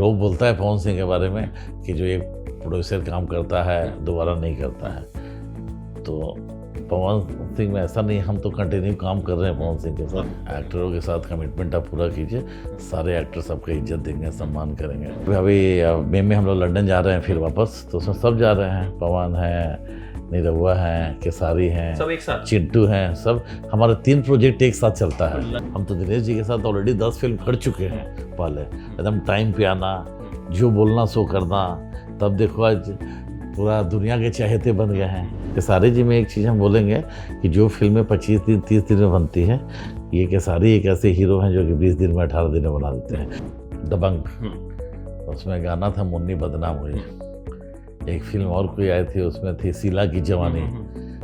लोग बोलता है पवन सिंह के बारे में कि जो एक प्रोड्यूसर काम करता है दोबारा नहीं करता है, तो पवन सिंह में ऐसा नहीं, हम तो कंटिन्यू काम कर रहे हैं पवन सिंह के साथ। एक्टरों के साथ कमिटमेंट आप पूरा कीजिए, सारे एक्टर सबको इज्जत देंगे, सम्मान करेंगे। अभी मई में हम लोग लंदन जा रहे हैं फिर वापस, तो उसमें सब जा रहे हैं, पवन है, निरहुआ हैं, केसारी हैं, सब एक साथ, चिंटू हैं, सब हमारे 3 प्रोजेक्ट एक साथ चलता है। हम तो दिनेश जी के साथ ऑलरेडी 10 फिल्म कर चुके हैं पहले, एकदम टाइम पे आना, जो बोलना सो करना। तब देखो आज पूरा दुनिया के चहेते बन गए हैं। केसारी जी में एक चीज़ हम बोलेंगे कि जो फिल्में 25 दिन 30 दिन में बनती हैं, ये केसारी एक ऐसे हीरो हैं जो कि 20 दिन में 18 दिन में बना देते हैं। दबंग, उसमें गाना था मुन्नी बदनाम हुई। एक फिल्म और कोई आई थी, उसमें थी शीला की जवानी।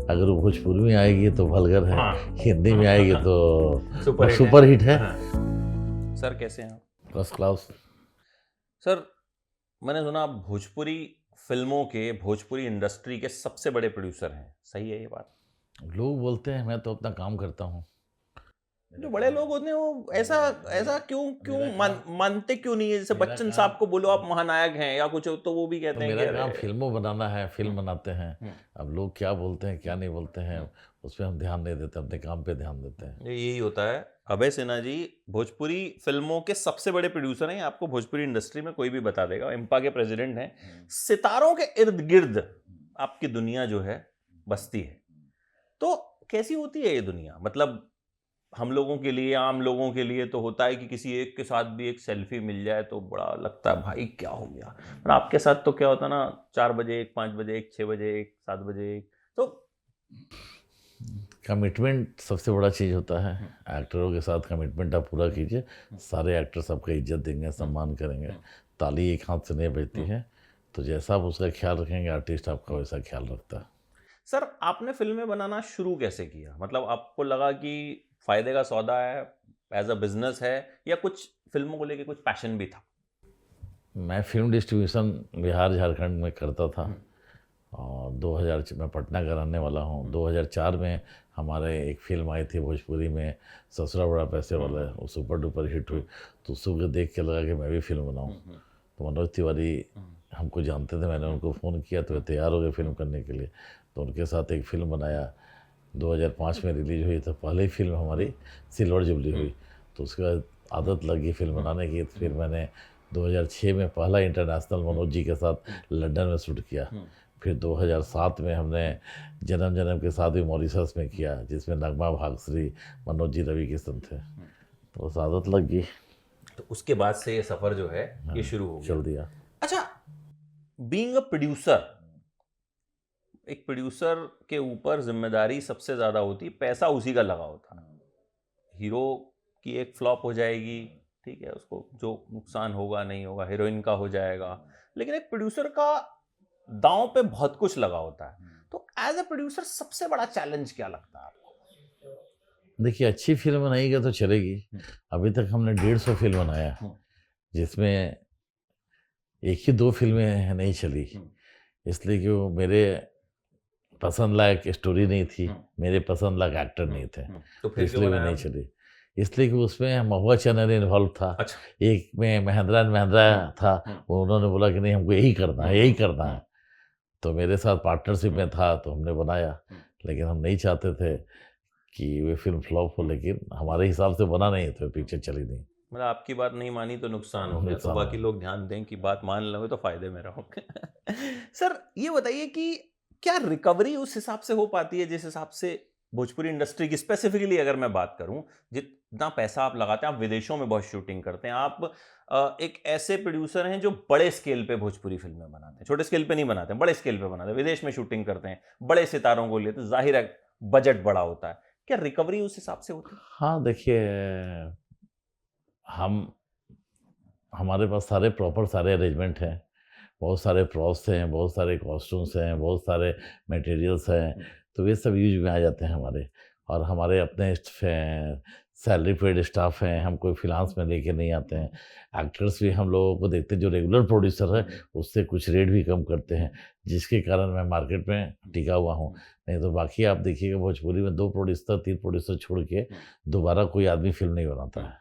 अगर वो भोजपुरी में आएगी तो वल्गर है, हिंदी में आएगी तो सुपर हिट है। सर कैसे हैं? First class. सर मैंने सुना आप भोजपुरी फिल्मों के, भोजपुरी इंडस्ट्री के सबसे बड़े प्रोड्यूसर हैं, सही है ये बात? लोग बोलते हैं, मैं तो अपना काम करता हूँ। जो बड़े लोग होते हैं वो ऐसा क्यों मानते क्यों नहीं है? जैसे बच्चन साहब को बोलो आप महानायक हैं या कुछ, तो वो भी कहते हैं मेरा काम फिल्मों बनाना है, फिल्म बनाते हैं। अब लोग क्या बोलते हैं क्या नहीं बोलते हैं उस पर हम ध्यान नहीं देते, अपने काम पे ध्यान देते हैं। यही होता है। अभय सिन्हा जी भोजपुरी फिल्मों के सबसे बड़े प्रोड्यूसर हैं, आपको भोजपुरी इंडस्ट्री में कोई भी बता देगा। इम्पा के प्रेसिडेंट हैं। सितारों के इर्द गिर्द आपकी दुनिया जो है बसती है, तो कैसी होती है ये दुनिया? मतलब हम लोगों के लिए, आम लोगों के लिए तो होता है कि किसी एक के साथ भी एक सेल्फी मिल जाए तो बड़ा लगता है भाई क्या हो गया। पर आपके साथ तो क्या होता है ना, 4 बजे एक, 5 बजे एक, 6 बजे एक, 7 बजे एक, तो कमिटमेंट सबसे बड़ा चीज़ होता है। एक्टरों के साथ कमिटमेंट आप पूरा कीजिए, सारे एक्टर सबको इज्जत देंगे, सम्मान करेंगे। ताली एक हाथ से नहीं बजती है, तो जैसा आप उसका ख्याल रखेंगे आर्टिस्ट आपका वैसा ख्याल रखता है। सर आपने फिल्में बनाना शुरू कैसे किया? मतलब आपको लगा कि फायदे का सौदा है, एज अ बिजनेस है, या कुछ फिल्मों को लेके कुछ पैशन भी था? मैं फिल्म डिस्ट्रीब्यूशन बिहार झारखंड में करता था, और 2000 मैं पटना का रहने वाला हूँ। 2004 में हमारे एक फिल्म आई थी भोजपुरी में, ससुरा बड़ा पैसे वाला है, वो सुपर डुपर हिट हुई। तो उसको देख के लगा कि मैं भी फिल्म बनाऊँ। तो मनोज तिवारी हमको जानते थे, मैंने उनको फ़ोन किया तो वे तैयार हो गए फिल्म करने के लिए। तो उनके साथ एक फ़िल्म बनाया, 2005 में रिलीज हुई। तो पहली फिल्म हमारी सिल्वर जुबली हुई, तो उसके बाद आदत लगी फिल्म बनाने की। तो फिर मैंने 2006 में पहला इंटरनेशनल मनोज जी के साथ लंदन में शूट किया। फिर 2007 में हमने जन्म जन्म के साथ भी मॉरिशस में किया, जिसमें नगमा भागश्री, मनोज जी, रवि किशन थे। तो उस आदत लग गई, तो उसके बाद से ये सफर जो है ये शुरू हो गया। चल दिया। अच्छा, बीइंग अ प्रोड्यूसर, एक प्रोड्यूसर के ऊपर जिम्मेदारी सबसे ज्यादा होती है, पैसा उसी का लगा होता है। हीरो की एक फ्लॉप हो जाएगी, ठीक है, उसको जो नुकसान होगा नहीं होगा, हीरोइन का हो जाएगा, लेकिन एक प्रोड्यूसर का दांव पे बहुत कुछ लगा होता है। तो एज अ प्रोड्यूसर सबसे बड़ा चैलेंज क्या लगता है आपको? देखिए, अच्छी फिल्म बनाएगी तो चलेगी। अभी तक हमने 150 फिल्म बनाया, जिसमें एक ही 2 फिल्में नहीं चली, इसलिए कि वो मेरे पसंद लायक स्टोरी नहीं थी, मेरे पसंद लायक एक्टर नहीं थे, तो तो फिर इसलिए वो नहीं चली। इसलिए कि उसमें महुआ चैनल इन्वॉल्व था। अच्छा। एक में महिंद्रा एंड महिंद्रा था, वो उन्होंने बोला कि नहीं हमको यही करना है, यही करना है। तो मेरे साथ पार्टनरशिप में था, तो हमने बनाया। लेकिन हम नहीं चाहते थे कि वे फिल्म फ्लॉप हो, लेकिन हमारे हिसाब से बना नहीं तो पिक्चर चली नहीं। मतलब आपकी बात नहीं मानी तो नुकसान हो गया, तो बाकी लोग ध्यान दें कि बात मान लोगे तो फायदे में रहोगे। सर ये बताइए कि क्या रिकवरी उस हिसाब से हो पाती है जिस हिसाब से भोजपुरी इंडस्ट्री की, स्पेसिफिकली अगर मैं बात करूं, जितना पैसा आप लगाते हैं, आप विदेशों में बहुत शूटिंग करते हैं, आप एक ऐसे प्रोड्यूसर हैं जो बड़े स्केल पे भोजपुरी फिल्में बनाते हैं, छोटे स्केल पे नहीं बनाते हैं, बड़े स्केल पे बनाते हैं, विदेश में शूटिंग करते हैं, बड़े सितारों को लेते हैं, जाहिर है बजट बड़ा होता है, क्या रिकवरी उस हिसाब से होती है? हाँ देखिए, हमारे पास सारे प्रॉपर सारे अरेंजमेंट हैं, बहुत सारे प्रॉप्स हैं, बहुत सारे कॉस्ट्यूम्स हैं, बहुत सारे मटेरियल्स हैं, तो ये सब यूज में आ जाते हैं हमारे। और हमारे अपने सैलरी पेड स्टाफ हैं, हम कोई फिनांस में लेके नहीं आते हैं। एक्टर्स भी हम लोगों को देखते हैं, जो रेगुलर प्रोड्यूसर है उससे कुछ रेट भी कम करते हैं, जिसके कारण मैं मार्केट में टिका हुआ हूँ। नहीं तो बाकी आप देखिएगा भोजपुरी में 2 प्रोड्यूसर 3 प्रोड्यूसर छोड़ के दोबारा कोई आदमी फिल्म नहीं बनाता है।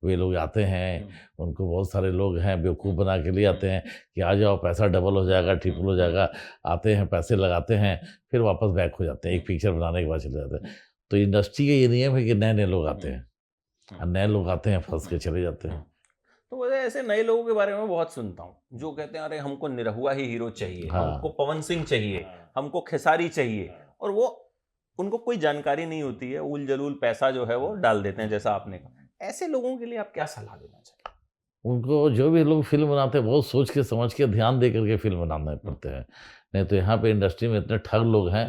वे लोग आते हैं, उनको बहुत सारे लोग हैं बेवकूफ़ बना के लिए आते हैं कि आ जाओ, पैसा डबल हो जाएगा, ट्रिपल हो जाएगा। आते हैं, पैसे लगाते हैं, फिर वापस बैक हो जाते हैं, एक पिक्चर बनाने के बाद चले जाते हैं। तो इंडस्ट्री का ये नियम है कि नए-नए लोग आते हैं, और नए लोग आते हैं, फँस के चले जाते हैं। तो वैसे ऐसे नए लोगों के बारे में बहुत सुनता हूँ, जो कहते हैं अरे हमको निरहुआ ही हीरो चाहिए, हाँ। हमको पवन सिंह चाहिए, हमको खेसारी चाहिए, और वो उनको कोई जानकारी नहीं होती है, उल जलूल पैसा जो है वो डाल देते हैं, जैसा आपने कहा। ऐसे लोगों के लिए आप क्या सलाह देना चाहिए? उनको, जो भी लोग फ़िल्म बनाते हैं, बहुत सोच के समझ के ध्यान दे करके फ़िल्म बनाने पड़ते हैं। नहीं तो यहाँ पे इंडस्ट्री में इतने ठग लोग हैं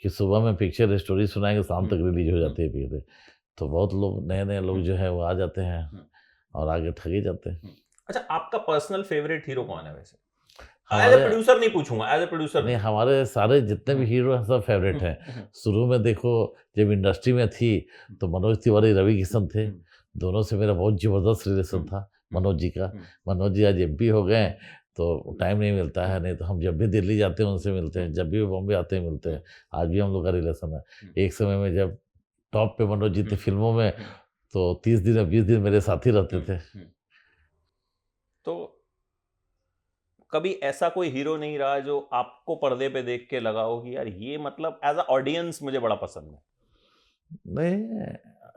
कि सुबह में पिक्चर स्टोरी सुनाएँगे, शाम तक रिलीज़ हो जाती है पिक्चर। तो बहुत लोग, नए-नए लोग जो है वो आ जाते हैं और आगे ठगे जाते हैं। अच्छा, आपका पर्सनल फेवरेट हीरो कौन है वैसे? एज ए हमारे प्रोड्यूसर नहीं पूछूंगा, एज ए प्रोड्यूसर नहीं, हमारे सारे जितने भी हीरो हैं सब फेवरेट हैं। शुरू में देखो, जब इंडस्ट्री में थी तो मनोज तिवारी, रवि किशन थे। दोनों से मेरा बहुत ज़बरदस्त रिलेशन था, मनोज जी का। मनोज जी आज एमपी हो गए हैं, तो टाइम नहीं मिलता है, नहीं तो हम जब भी दिल्ली जाते हैं उनसे मिलते हैं, जब भी वो बॉम्बे आते हैं मिलते हैं। आज भी हम लोग का रिलेशन है। एक समय में जब टॉप पे मनोज जी थे फिल्मों में, तो 30 दिन या 20 दिन मेरे साथ ही रहते थे। तो कभी ऐसा कोई हीरो नहीं रहा जो आपको पर्दे पे देख के लगा हो कि यार ये मतलब एज अ ऑडियंस मुझे बड़ा पसंद है? नहीं,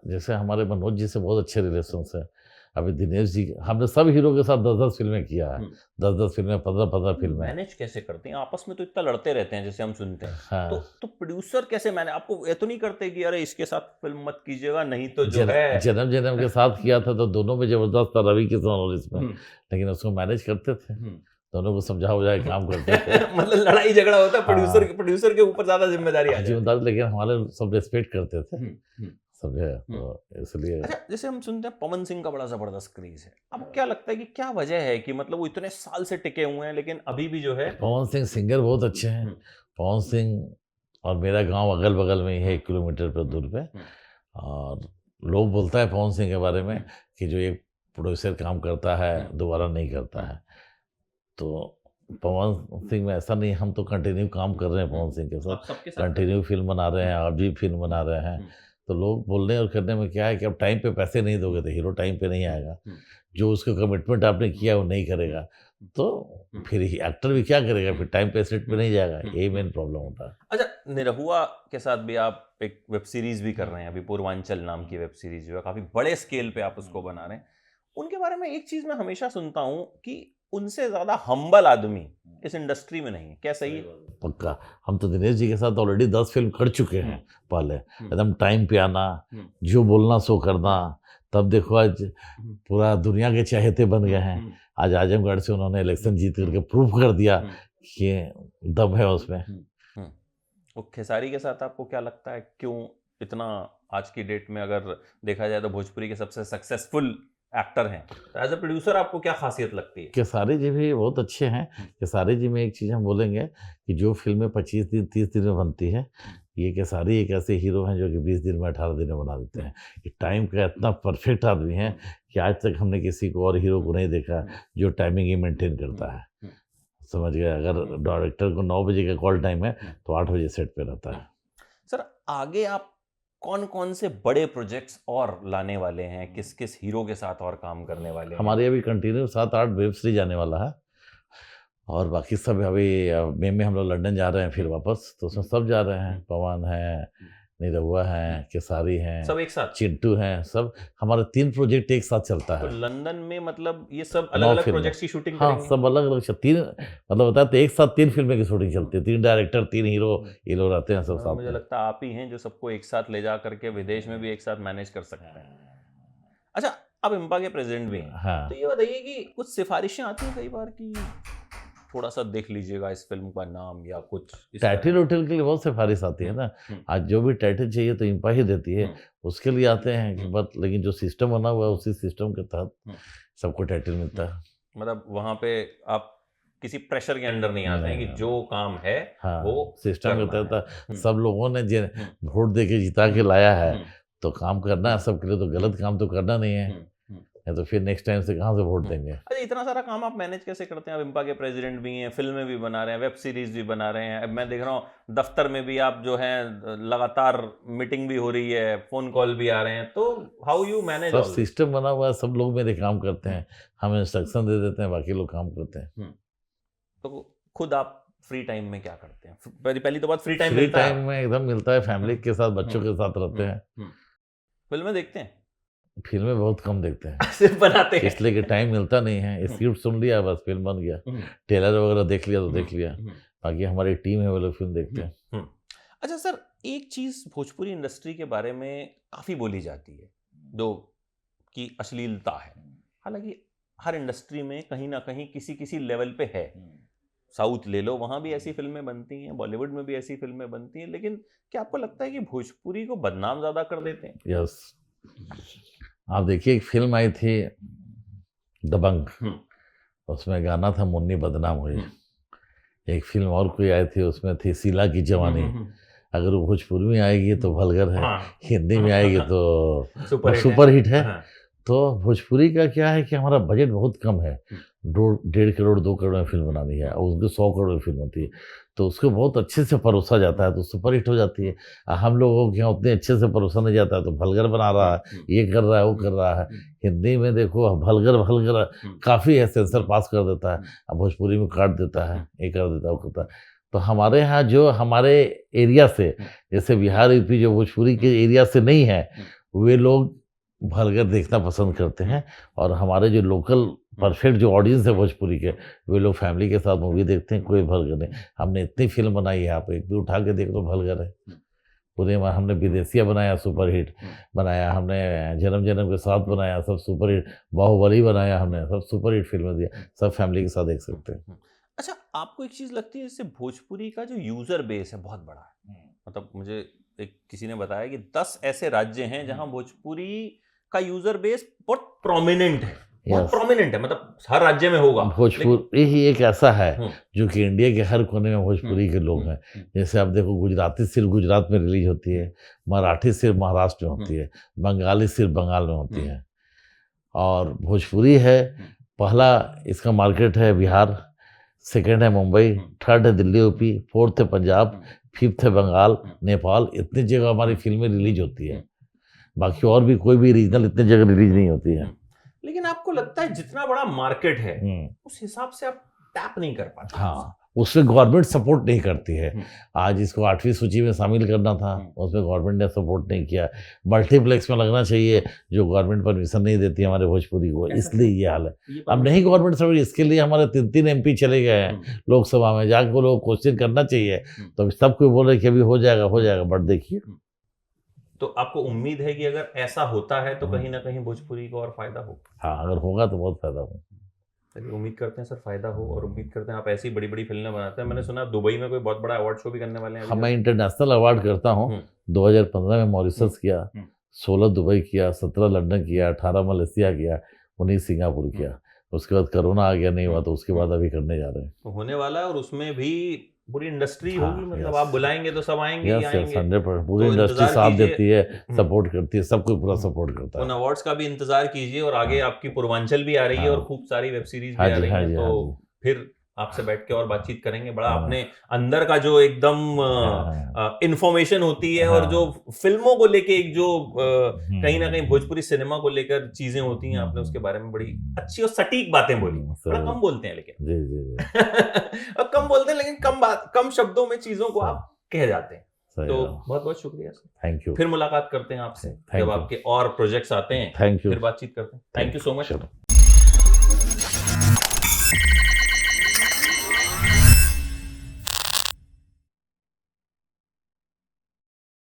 जैसे हमारे मनोज जी से बहुत अच्छे रिलेशंस हैं। अभी दिनेश जी, हमने सब हीरो के साथ 10-10 फिल्में किया है। 10-10 फिल्में, 15-15 फिल्में। मैनेज कैसे करते हैं आपस में? तो इतना लड़ते रहते हैं जैसे हम सुनते हैं। हाँ। तो प्रोड्यूसर कैसे मैंने आपको ये तो नहीं करते कि अरे इसके साथ फिल्म मत कीजिएगा, नहीं तो जो है जन्म जन्म के साथ किया था तो दोनों में जबरदस्त था, रवि किशन और इसमें। लेकिन उसको मैनेज करते थे, दोनों को समझा बुझा के काम करते थे। मतलब लड़ाई झगड़ा होता है, हाँ। प्रोड्यूसर के ऊपर ज्यादा जिम्मेदारी आ जाती है। जिम्मेदारी, लेकिन हमारे सब रेस्पेक्ट करते थे, सब है, तो इसलिए। अच्छा, जैसे हम सुनते हैं पवन सिंह का बड़ा जबरदस्त क्रेज है, अब क्या लगता है कि क्या वजह है कि मतलब वो इतने साल से टिके हुए हैं लेकिन अभी भी जो है? पवन सिंह सिंगर बहुत अच्छे हैं। पवन सिंह और मेरा गांव अगल बगल में ही है, 1 किलोमीटर पर दूर पे। और लोग बोलता है पवन सिंह के बारे में कि जो एक प्रोड्यूसर काम करता है दोबारा नहीं करता है। तो पवन सिंह में ऐसा नहीं, हम तो कंटिन्यू काम कर रहे हैं पवन सिंह के साथ, कंटिन्यू फिल्म बना रहे हैं, आप भी फिल्म बना रहे हैं। तो लोग बोलने और करने में क्या है कि अब टाइम पे पैसे नहीं दोगे तो हीरो टाइम पे नहीं आएगा। जो उसका कमिटमेंट आपने किया वो नहीं करेगा, तो फिर एक्टर भी क्या करेगा, फिर टाइम पे सेट पे नहीं जाएगा। यही मेन प्रॉब्लम होता है। अच्छा, निरहुआ के साथ भी आप एक वेब सीरीज भी कर रहे हैं, अभी पूर्वांचल नाम की वेब सीरीज जो है, काफी बड़े स्केल पे आप उसको बना रहे हैं। उनके बारे में एक चीज मैं हमेशा सुनता हूँ कि उनसे ज्यादा हम्बल आदमी इस इंडस्ट्री में नहीं है, क्या सही है? पक्का। हम तो दिनेश जी के साथ ऑलरेडी 10 फिल्म कर चुके हैं पहले। एकदम टाइम पे आना, जो बोलना सो करना। तब देखो आज पूरा दुनिया के चहेते बन गए हैं। आज आजमगढ़ से उन्होंने इलेक्शन जीत करके प्रूव कर दिया कि दम है उसमें। वो खेसारी के साथ आपको क्या लगता है, क्यों इतना आज की डेट में अगर देखा जाए तो भोजपुरी के सबसे सक्सेसफुल एक्टर हैं, तो एज अ प्रोड्यूसर आपको क्या खासियत लगती है? खेसारी जी भी बहुत अच्छे हैं। खेसारी जी में एक चीज़ हम बोलेंगे कि जो फिल्में 25 दिन 30 दिन में बनती है, ये खेसारी एक ऐसे हीरो हैं जो कि 20 दिन में 18 दिन में बना देते हैं। ये टाइम का इतना परफेक्ट आदमी है कि आज तक हमने किसी को और हीरो को नहीं देखा जो टाइमिंग ही मेंटेन करता है। समझ गए, अगर डायरेक्टर को 9 बजे का कॉल टाइम है तो 8 बजे सेट पे रहता है। सर, आगे आप कौन कौन से बड़े प्रोजेक्ट्स और लाने वाले हैं, किस किस हीरो के साथ और काम करने वाले हैं? हमारे अभी कंटिन्यू 7-8 वेब सीरीज आने वाला है, और बाकी सब अभी मई में हम लोग लंदन जा रहे हैं फिर वापस, तो उसमें सब जा रहे हैं। पवन है, निरहुआ है, खेसारी हैं, सब एक साथ? चिंटू हैं, सब हमारे 3 प्रोजेक्ट एक साथ चलता तो है। लंदन में मतलब ये सब अलग अलग प्रोजेक्ट्स की शूटिंग हाँ, करेंगे? सब अलग अलग 3, मतलब होता है तो एक साथ 3 फिल्में की शूटिंग चलती है। 3 डायरेक्टर, 3 हीरो, ये लोग रहते हैं सब साथ मुझे में। लगता है आप ही हैं जो सबको एक साथ ले जा करके विदेश में भी एक साथ मैनेज कर सकते हैं। अच्छा, आप इम्पा के प्रेसिडेंट भी हैं। हाँ। तो ये बताइए कि कुछ सिफारिशें आती हैं कई बार कि थोड़ा सा देख लीजिएगा इस फिल्म का नाम या कुछ इस तरह? टाइटल होटल के लिए बहुत सिफारिश आती है ना। आज जो भी टाइटल चाहिए तो इम्पा ही देती है, उसके लिए आते हैं कि बट, लेकिन जो सिस्टम बना हुआ है उसी सिस्टम के तहत सबको टाइटल मिलता है। मतलब वहाँ पे आप किसी प्रेशर के अंडर नहीं आते हैं कि जो काम है वो सिस्टम के करना तहत सब लोगों ने वोट दे के जिता के लाया है तो काम करना है सबके लिए, तो गलत काम तो करना नहीं है। या तो फिर नेक्स्ट टाइम से कहाँ से वोट देंगे। अच्छा, इतना सारा काम आप मैनेज कैसे करते हैं? आप इम्पा के प्रेसिडेंट भी हैं, फिल्में भी बना रहे हैं, वेब सीरीज भी बना रहे हैं, अब मैं देख रहा हूँ दफ्तर में भी आप जो है लगातार मीटिंग भी हो रही है, फोन कॉल भी आ रहे हैं, तो हाउ यू मैनेज सब ऑल? सिस्टम बना हुआ है, सब लोग मेरे काम करते हैं, हम इंस्ट्रक्शन दे देते हैं, बाकी लोग काम करते हैं। तो खुद आप फ्री टाइम में क्या करते हैं? पहली तो बात, फ्री टाइम फ्री मिलता है? टाइम में एकदम मिलता है, फैमिली के साथ, बच्चों के साथ रहते हैं। फिल्में देखते हैं? फिल्में बहुत कम देखते हैं, सिर्फ बनाते हैं? इसलिए कि टाइम मिलता नहीं है। स्क्रिप्ट सुन लिया, बस फिल्म बन गया, ट्रेलर वगैरह देख लिया तो देख लिया, बाकी हमारी टीम है वो लोग फिल्म देखते हैं। अच्छा सर, एक चीज भोजपुरी इंडस्ट्री के बारे में काफी बोली जाती है, दो की अश्लीलता है। हालांकि हर इंडस्ट्री में कहीं ना कहीं किसी किसी लेवल पे है। साउथ ले लो, वहां भी ऐसी फिल्में बनती हैं, बॉलीवुड में भी ऐसी फिल्में बनती हैं, लेकिन क्या आपको लगता है कि भोजपुरी को बदनाम ज्यादा कर देते हैं? यस, आप देखिए एक फिल्म आई थी दबंग, उसमें गाना था मुन्नी बदनाम हुई। एक फिल्म और कोई आई थी, उसमें थी शीला की जवानी। अगर वो भोजपुरी में आएगी तो वल्गर है, हिंदी में आएगी तो सुपर हिट है। तो भोजपुरी का क्या है कि हमारा बजट बहुत कम है, 1.5 करोड़ 2 करोड़ में फिल्म बनानी है, और उसको 100 करोड़ में फिल्म होती है, तो उसको बहुत अच्छे से परोसा जाता है तो सुपर हिट हो जाती है। हम लोगों के यहाँ उतने अच्छे से परोसा नहीं जाता है तो वल्गर बना रहा है, ये कर रहा है, वो कर रहा है। हिंदी में देखो वल्गर काफ़ी है, सेंसर पास कर देता है, अब भोजपुरी में काट देता है, ये कर देता है, वो करता है। तो हमारे यहाँ जो हमारे एरिया से, जैसे बिहार यूपी जो भोजपुरी के एरिया से नहीं है, वे लोग वल्गर देखना पसंद करते हैं। और हमारे जो लोकल परफेक्ट जो ऑडियंस है भोजपुरी के, वे लोग फैमिली के साथ मूवी देखते हैं, कोई वल्गर नहीं। हमने इतनी फिल्म बनाई है, आप एक भी उठा के देख लो वल्गर है पूरे। हमने विदेशिया बनाया, सुपर हिट बनाया, हमने जन्म जन्म के साथ बनाया, सब सुपर हिट, बाहुबली बनाया हमने, सब सुपर हिट फिल्में दिया, सब फैमिली के साथ देख सकते हैं। अच्छा, आपको एक चीज लगती है, जैसे भोजपुरी का जो यूजर बेस है बहुत बड़ा है, मतलब मुझे किसी ने बताया कि 10 ऐसे राज्य हैं जहां भोजपुरी का यूजर बेस बहुत प्रोमिनेंट है, बहुत प्रोमिनेंट है, मतलब हर राज्य में होगा। भोजपुरी ही एक ऐसा है जो कि इंडिया के हर कोने में भोजपुरी के लोग हैं। जैसे आप देखो, गुजराती सिर्फ गुजरात में रिलीज होती है, मराठी सिर्फ महाराष्ट्र में होती है, बंगाली सिर्फ बंगाल में होती है, और भोजपुरी है पहला इसका मार्केट है बिहार, सेकंड है मुंबई, थर्ड है दिल्ली यूपी, फोर्थ है पंजाब, फिफ्थ है बंगाल, नेपाल। इतनी जगह हमारी फिल्में रिलीज होती है, बाकी और भी कोई भी रीजनल इतनी जगह रिलीज नहीं होती है। लेकिन आपको लगता है जितना बड़ा मार्केट है उस हिसाब से आप टैप नहीं कर पाते? हाँ, उसमें गवर्नमेंट सपोर्ट नहीं करती है। आज इसको 8वीं सूची में शामिल करना था, उसमें गवर्नमेंट ने सपोर्ट नहीं किया। मल्टीप्लेक्स में लगना चाहिए, जो गवर्नमेंट परमिशन नहीं देती हमारे भोजपुरी को, इसलिए ये हाल है। अब नहीं गवर्नमेंट सपोर्ट, इसके लिए हमारे 3 MP चले गए हैं लोकसभा में, जाकर लोग क्वेश्चन करना चाहिए, तो सब कोई बोल रहे कि अभी हो जाएगा, बट देखिए। तो आपको उम्मीद है कि अगर ऐसा होता है तो कहीं ना कहीं भोजपुरी को और फायदा हो? हाँ, अगर होगा तो बहुत फायदा हो। चलिए, उम्मीद करते हैं सर फायदा हो, और उम्मीद करते हैं आप ऐसी बड़ी बड़ी फिल्में बनाते हैं। मैंने सुना दुबई में कोई बहुत बड़ा अवार्ड शो भी करने वाले हैं। हाँ, मैं इंटरनेशनल अवार्ड करता हूँ। 2015 में मॉरिशस किया, 16 दुबई किया, 17 लंदन किया, 18 मलेशिया किया, 19 सिंगापुर किया। उसके बाद कोरोना आ गया, नहीं हुआ, तो उसके बाद अभी करने जा रहे हैं। तो होने वाला है, और उसमें भी पूरी इंडस्ट्री होगी, मतलब आप बुलाएंगे तो सब आएंगे ही आएंगे। 100% पूरी इंडस्ट्री साथ देती है, सपोर्ट करती है, सब कोई पूरा सपोर्ट करता है। उन अवार्ड्स का भी इंतजार कीजिए, और आगे आपकी पूर्वांचल भी आ रही है और खूब सारी वेब सीरीज भी आ रही है, तो फिर आपसे बैठ के और बातचीत करेंगे। बड़ा आपने अंदर का जो एकदम इंफॉर्मेशन होती है, और जो फिल्मों को लेके एक जो कहीं ना कहीं भोजपुरी सिनेमा को लेकर चीजें होती हैं, आपने उसके बारे में बड़ी अच्छी और सटीक बातें बोली। बड़ा कम बोलते हैं लेकिन और कम बोलते हैं लेकिन कम शब्दों में चीजों को आप कह जाते हैं। तो बहुत बहुत शुक्रिया सर, थैंक यू। फिर मुलाकात करते हैं आपसे जब आपके और प्रोजेक्ट्स आते हैं, थैंक यू, फिर बातचीत करते हैं। Thank you so much.